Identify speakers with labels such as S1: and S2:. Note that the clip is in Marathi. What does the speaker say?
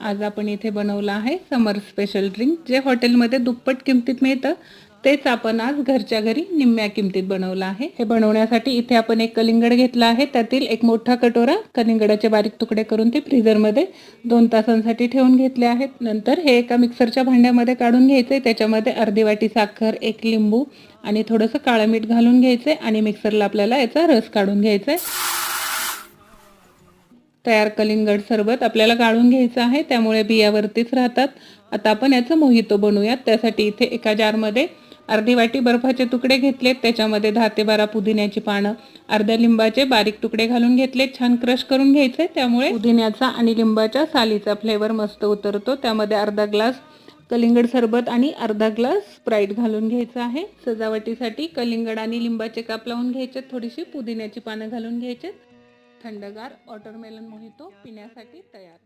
S1: आज आपण इथे बनवलं आहे समर स्पेशल ड्रिंक, जे हॉटेलमध्ये दुप्पट किमतीत मिळतं तेच आपण आज घरच्या घरी निम्म्या किमतीत बनवलं आहे। हे बनवण्यासाठी इथे आपण एक कलिंगड घेतला आहे, त्यातील एक मोठा कटोरा कलिंगडाचे बारीक तुकडे करून ते फ्रीजरमध्ये 2 तासांसाठी ठेवून घेतले आहेत। नंतर हे एका मिक्सरच्या भांड्यामध्ये काढून घ्यायचे, त्याच्यामध्ये अर्धी वाटी साखर, एक लिंबू आणि थोडंसं काळं मीठ घालून घ्यायचे आणि मिक्सरला आपल्याला याचा रस काढून घ्यायचा आहे। तयार कलिंगड सरबत आपल्याला गाळून घ्यायचं आहे, त्यामुळे बियावरतीच राहतात। आता आपण याचं मोहितो बनवूयात। त्यासाठी इथे एका जारमध्ये अर्धी वाटी बर्फाचे तुकडे घेतलेत, त्याच्यामध्ये 10 ते 12 पुदिन्याची पानं, अर्ध्या लिंबाचे बारीक तुकडे घालून घेतले, छान क्रश करून घ्यायचे। त्यामुळे पुदिन्याचा आणि लिंबाच्या सालीचा फ्लेवर मस्त उतरतो। त्यामध्ये अर्धा ग्लास कलिंगड सरबत आणि अर्धा ग्लास स्प्राइट घालून घ्यायचं आहे। सजावटीसाठी कलिंगड आणि लिंबाचे काप लावून घ्यायचे, थोडीशी पुदिन्याची पानं घालून घ्यायचे। थंडगार वॉटरमेलन मोहितो पिण्यासाठी तयार।